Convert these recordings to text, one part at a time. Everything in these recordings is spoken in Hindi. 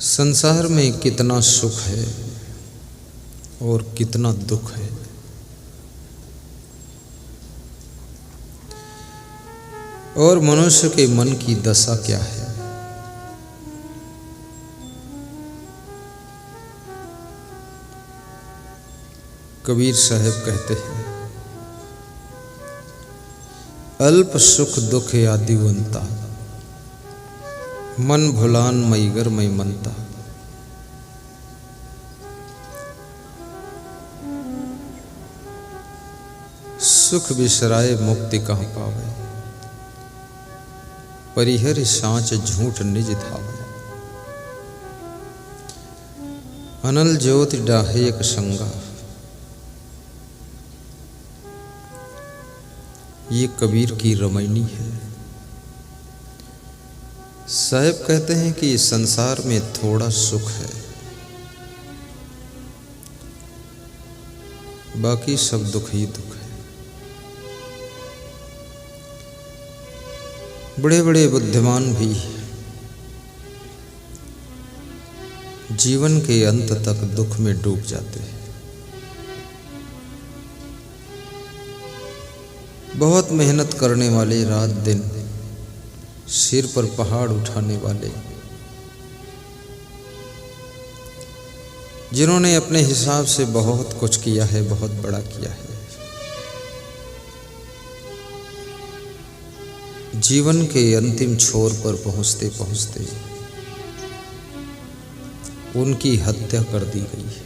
संसार में कितना सुख है और कितना दुख है। और मनुष्य के मन की दशा क्या है। कबीर साहब कहते हैं, अल्प सुख दुख आदिवंता, मन भुलान मईगर मई मनता। सुख बिसराए मुक्ति कहाँ पावे, परिहर सांच झूठ निज धावे। अनल ज्योति डाहे एक संगा, ये कबीर की रमैनी है। साहब कहते हैं कि इस संसार में थोड़ा सुख है, बाकी सब दुख ही दुख है। बड़े बड़े बुद्धिमान भी जीवन के अंत तक दुख में डूब जाते हैं। बहुत मेहनत करने वाले, रात दिन सिर पर पहाड़ उठाने वाले, जिन्होंने अपने हिसाब से बहुत कुछ किया है, बहुत बड़ा किया है, जीवन के अंतिम छोर पर पहुंचते पहुंचते उनकी हत्या कर दी गई है।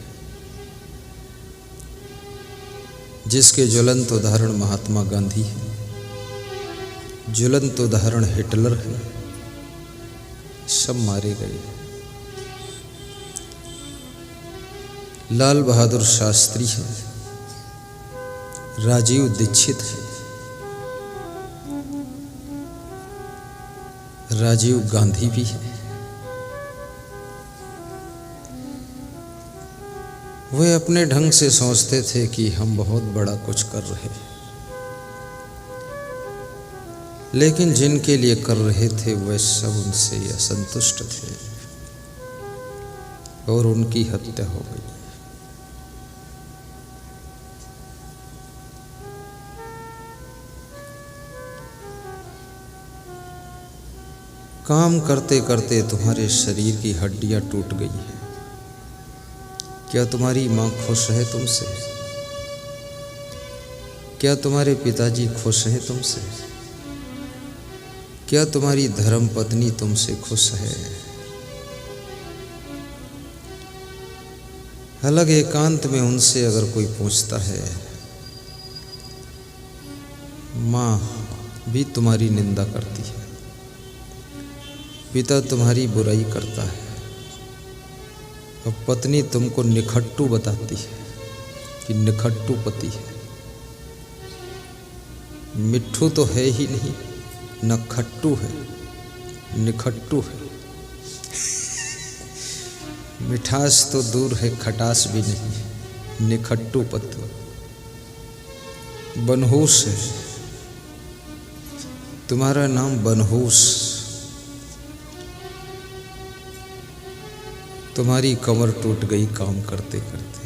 जिसके ज्वलंत उदाहरण महात्मा गांधी है, ज्वलंत उदाहरण हिटलर है, सब मारे गए। लाल बहादुर शास्त्री है, राजीव दीक्षित है, राजीव गांधी भी है। वे अपने ढंग से सोचते थे कि हम बहुत बड़ा कुछ कर रहे हैं, लेकिन जिनके लिए कर रहे थे वे सब उनसे असंतुष्ट थे और उनकी हत्या हो गई। काम करते करते तुम्हारे शरीर की हड्डियां टूट गई हैं। क्या तुम्हारी माँ खुश है तुमसे? क्या तुम्हारे पिताजी खुश हैं तुमसे? क्या तुम्हारी धर्म पत्नी तुमसे खुश है? अलग एकांत में उनसे अगर कोई पूछता है, माँ भी तुम्हारी निंदा करती है, पिता तुम्हारी बुराई करता है, और पत्नी तुमको निखट्टू बताती है कि निखट्टू पति है। मिट्ठू तो है ही नहीं, न खट्टू है, निखट्टू है। मिठास तो दूर है, खटास भी नहीं, निखट्टू पति। बनहूस है, तुम्हारा नाम बनहूस। तुम्हारी कमर टूट गई काम करते करते।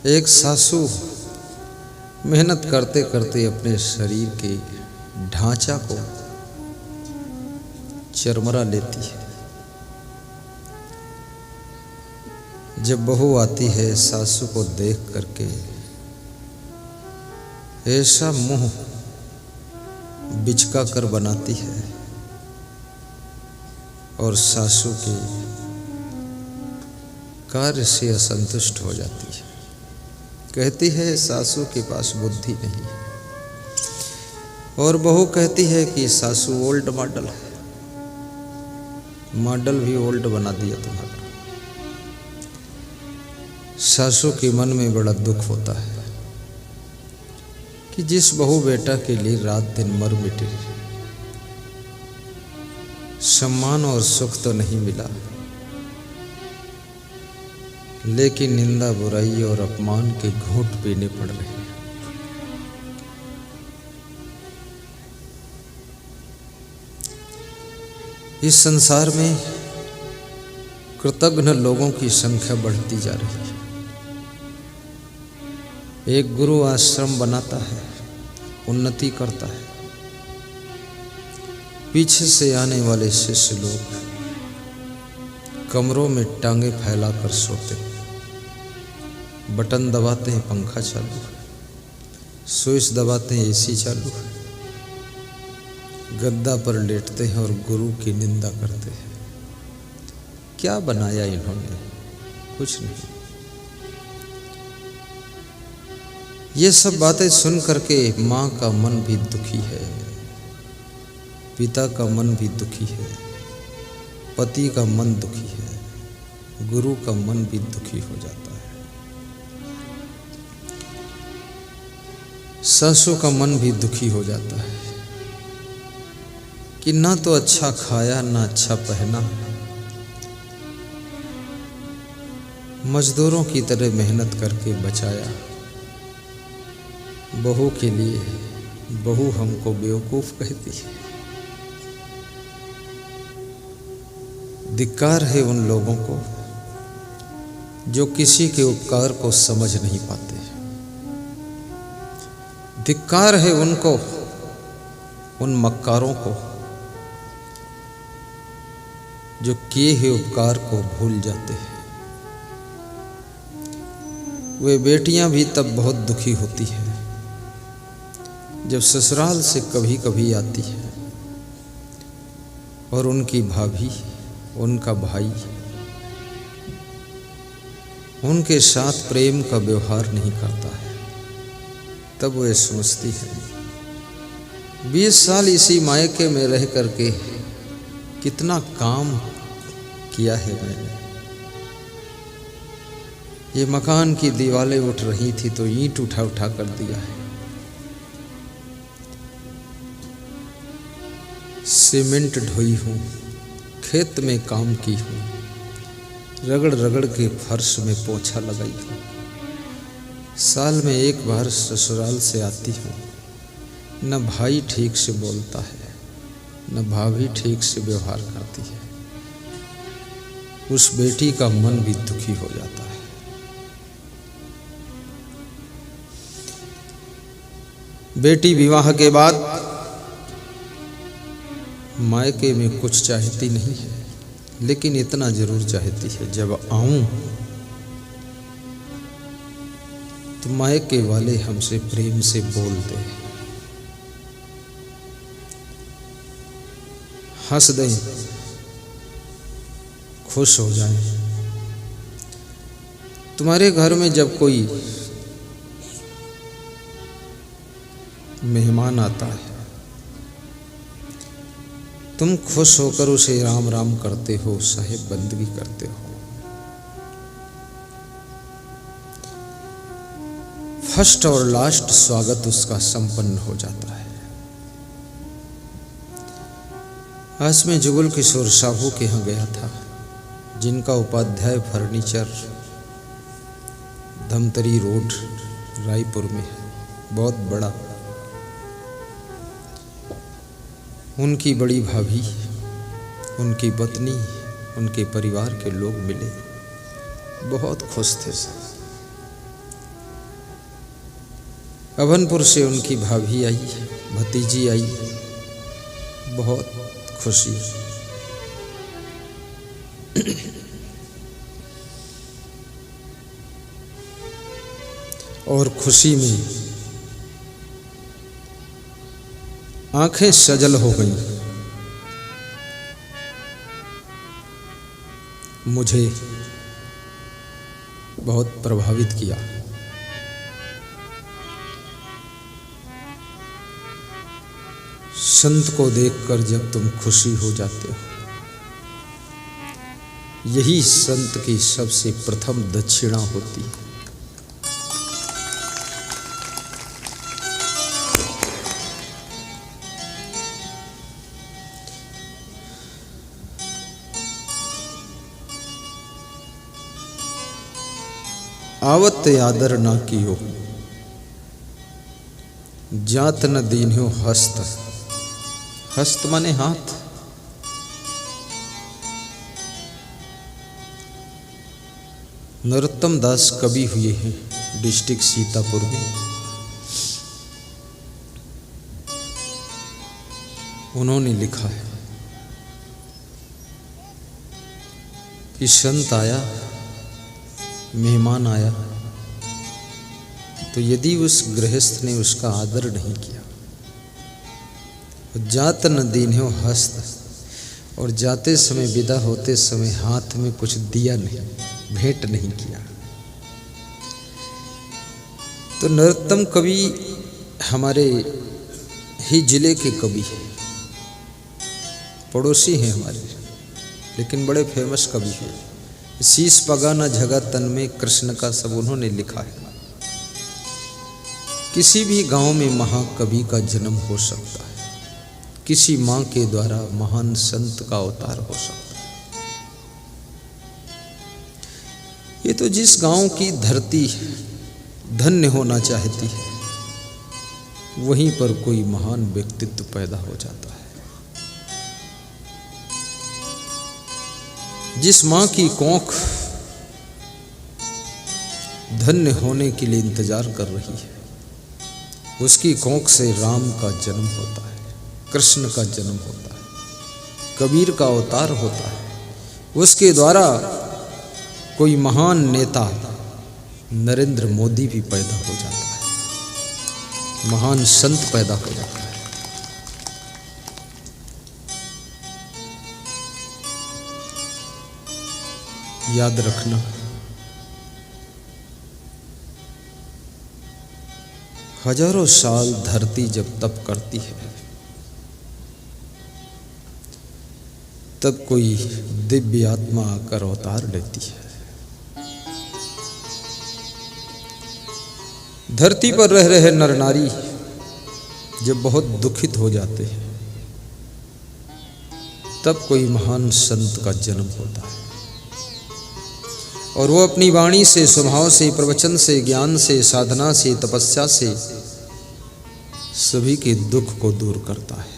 एक सासू मेहनत करते करते अपने शरीर के ढांचा को चरमरा लेती है। जब बहू आती है, सासू को देख करके ऐसा मुंह बिचका कर बनाती है और सासू के कार्य से असंतुष्ट हो जाती है। कहती है सासू के पास बुद्धि नहीं, और बहू कहती है कि सासू ओल्ड मॉडल है। मॉडल भी ओल्ड बना दिया तुम्हारा। सासू के मन में बड़ा दुख होता है कि जिस बहू बेटा के लिए रात दिन मर मिटे, सम्मान और सुख तो नहीं मिला, लेकिन निंदा बुराई और अपमान के घूंट पीने पड़ रहे हैं। इस संसार में कृतघ्न लोगों की संख्या बढ़ती जा रही है। एक गुरु आश्रम बनाता है, उन्नति करता है, पीछे से आने वाले शिष्य लोग कमरों में टांगे फैलाकर सोते, बटन दबाते हैं पंखा चालू है, स्विच दबाते हैं एसी चालू है, गद्दा पर लेटते हैं और गुरु की निंदा करते हैं। क्या बनाया इन्होंने? कुछ नहीं। ये सब बातें सुन करके माँ का मन भी दुखी है, पिता का मन भी दुखी है, पति का मन दुखी है, गुरु का मन भी दुखी हो जाता है, सासू का मन भी दुखी हो जाता है कि ना तो अच्छा खाया ना अच्छा पहना, मजदूरों की तरह मेहनत करके बचाया, बहू के लिए बहू हमको बेवकूफ कहती है। धिक्कार है उन लोगों को जो किसी के उपकार को समझ नहीं पाते। धिक्कार है उनको, उन मक्कारों को जो किए हुए उपकार को भूल जाते हैं। वे बेटियां भी तब बहुत दुखी होती हैं जब ससुराल से कभी कभी आती है और उनकी भाभी, उनका भाई उनके साथ प्रेम का व्यवहार नहीं करता है। तब वे सोचती है 20 साल इसी मायके में रह करके कितना काम किया है मैंने। ये मकान की दीवारें उठ रही थी तो ईंट उठा उठा कर दिया है, सीमेंट ढोई हूँ, खेत में काम की हूँ, रगड़ रगड़ के फर्श में पोछा लगाई हूँ। साल में एक बार ससुराल से आती हूँ, न भाई ठीक से बोलता है, न भाभी ठीक से व्यवहार करती है। उस बेटी का मन भी दुखी हो जाता है। बेटी विवाह के बाद मायके में कुछ चाहती नहीं है, लेकिन इतना जरूर चाहती है जब आऊं तो मायके वाले हमसे प्रेम से बोल दे, हंस दें, खुश हो जाएं। तुम्हारे घर में जब कोई मेहमान आता है, तुम खुश होकर उसे राम राम करते हो, साहिब बंदगी करते हो। फर्स्ट और लास्ट स्वागत उसका संपन्न हो जाता है। आज मैं जुगल किशोर साहू के यहाँ गया था, जिनका उपाध्याय फर्नीचर धमतरी रोड रायपुर में है, बहुत बड़ा। उनकी बड़ी भाभी, उनकी पत्नी, उनके परिवार के लोग मिले, बहुत खुश थे सब। अभनपुर से उनकी भाभी आई, भतीजी आई, बहुत खुशी। और खुशी में आंखें सजल हो गईं। मुझे बहुत प्रभावित किया। संत को देखकर जब तुम खुशी हो जाते हो, यही संत की सबसे प्रथम दक्षिणा होती है। आवत आदर ना कियो, जात न दीन्यो हस्त। हस्त माने हाथ। नरोत्तम दास कवि हुए हैं डिस्ट्रिक्ट सीतापुर में। उन्होंने लिखा है कि संत आया, मेहमान आया, तो यदि उस गृहस्थ ने उसका आदर नहीं किया, जात न दीन्हो हस्त, और जाते समय विदा होते समय हाथ में कुछ दिया नहीं, भेंट नहीं किया, तो नरोत्तम कवि हमारे ही जिले के कवि हैं, पड़ोसी हैं हमारे, लेकिन बड़े फेमस कवि हैं। शीश पगा न झगा तन में कृष्ण का, सब उन्होंने लिखा है। किसी भी गांव में महाकवि का जन्म हो सकता है, किसी मां के द्वारा महान संत का अवतार हो सकता है। ये तो जिस गांव की धरती धन्य होना चाहती है, वहीं पर कोई महान व्यक्तित्व पैदा हो जाता है। जिस मां की कोख धन्य होने के लिए इंतजार कर रही है, उसकी कोख से राम का जन्म होता है, कृष्ण का जन्म होता है, कबीर का अवतार होता है। उसके द्वारा कोई महान नेता नरेंद्र मोदी भी पैदा हो जाता है, महान संत पैदा हो जाता है। याद रखना, हजारों साल धरती जब तप करती है, तब कोई दिव्य आत्मा आकर अवतार लेती है। धरती पर रह रहे नर नारी जब बहुत दुखित हो जाते हैं, तब कोई महान संत का जन्म होता है, और वो अपनी वाणी से, स्वभाव से, प्रवचन से, ज्ञान से, साधना से, तपस्या से सभी के दुख को दूर करता है।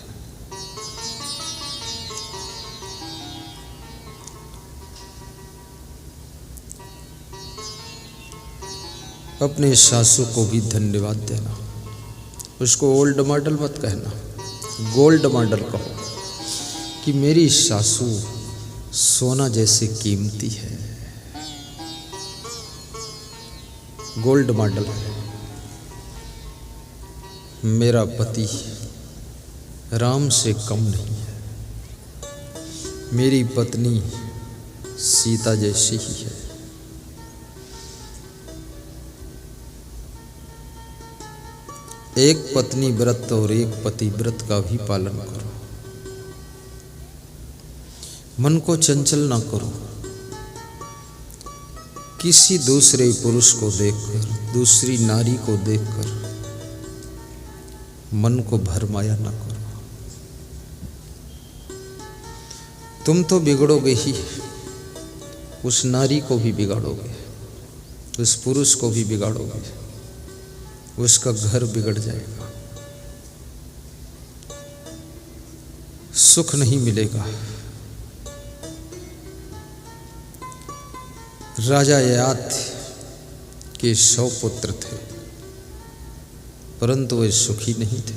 अपने सासू को भी धन्यवाद देना, उसको ओल्ड मॉडल मत कहना, गोल्ड मॉडल कहो कि मेरी सासू सोना जैसे कीमती है, गोल्ड मॉडल है। मेरा पति राम से कम नहीं है, मेरी पत्नी सीता जैसी ही है। एक पत्नी व्रत और एक पति व्रत का भी पालन करो। मन को चंचल ना करो, किसी दूसरे पुरुष को देखकर, दूसरी नारी को देखकर मन को भरमाया ना करो। तुम तो बिगड़ोगे ही, उस नारी को भी बिगाड़ोगे, उस पुरुष को भी बिगाड़ोगे, उसका घर बिगड़ जाएगा, सुख नहीं मिलेगा। राजा ययाति के 100 पुत्र थे, परंतु वे सुखी नहीं थे।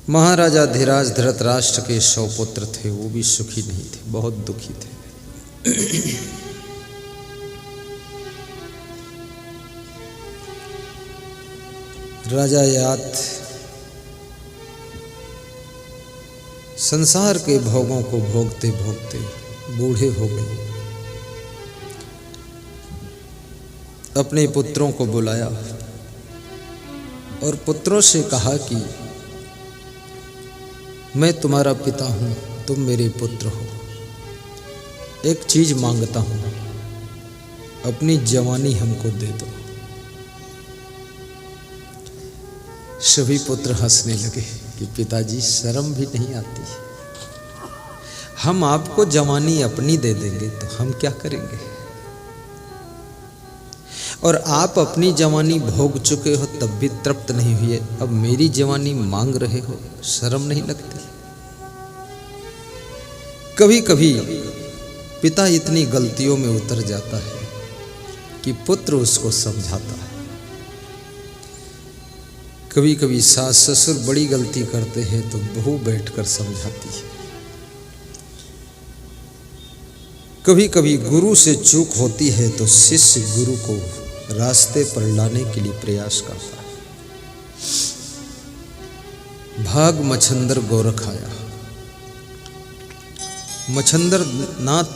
महाराजा धीराज धृतराष्ट्र के 100 पुत्र थे, वो भी सुखी नहीं थे, बहुत दुखी थे। राजा ययाति संसार के भोगों को भोगते भोगते बूढ़े हो गए। अपने पुत्रों को बुलाया और पुत्रों से कहा कि मैं तुम्हारा पिता हूं, तुम मेरे पुत्र हो, एक चीज मांगता हूं, अपनी जवानी हमको दे दो। सभी पुत्र हंसने लगे कि पिताजी शर्म भी नहीं आती, हम आपको जवानी अपनी दे देंगे तो हम क्या करेंगे, और आप अपनी जवानी भोग चुके हो तब भी तृप्त नहीं हुए, अब मेरी जवानी मांग रहे हो, शर्म नहीं लगती। कभी कभी पिता इतनी गलतियों में उतर जाता है कि पुत्र उसको समझाता है। कभी कभी सास ससुर बड़ी गलती करते हैं तो बहू बैठकर समझाती है। कभी कभी गुरु से चूक होती है तो शिष्य गुरु को रास्ते पर लाने के लिए प्रयास करता है। भाग मच्छंदर गोरख आया। मच्छंदर नाथ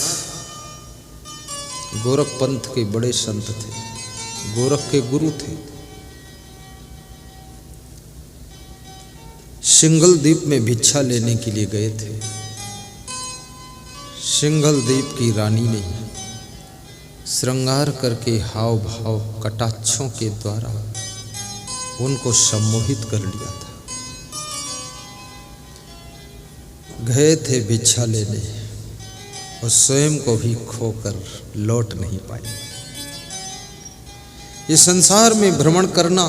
गोरख पंथ के बड़े संत थे, गोरख के गुरु थे। सिंघल द्वीप में भिक्षा लेने के लिए गए थे। सिंघल द्वीप की रानी ने श्रृंगार करके हाव भाव कटाक्षों के द्वारा उनको सम्मोहित कर लिया था। गए थे भिक्षा लेने और स्वयं को भी खोकर लौट नहीं पाए। ये संसार में भ्रमण करना,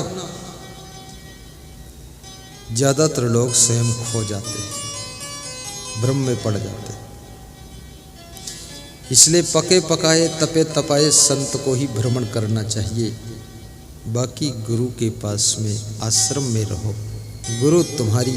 ज्यादातर लोग स्वयं खो जाते हैं, भ्रम में पड़ जाते हैं। इसलिए पके पकाए तपे तपाए संत को ही भ्रमण करना चाहिए। बाकी गुरु के पास में आश्रम में रहो, गुरु तुम्हारी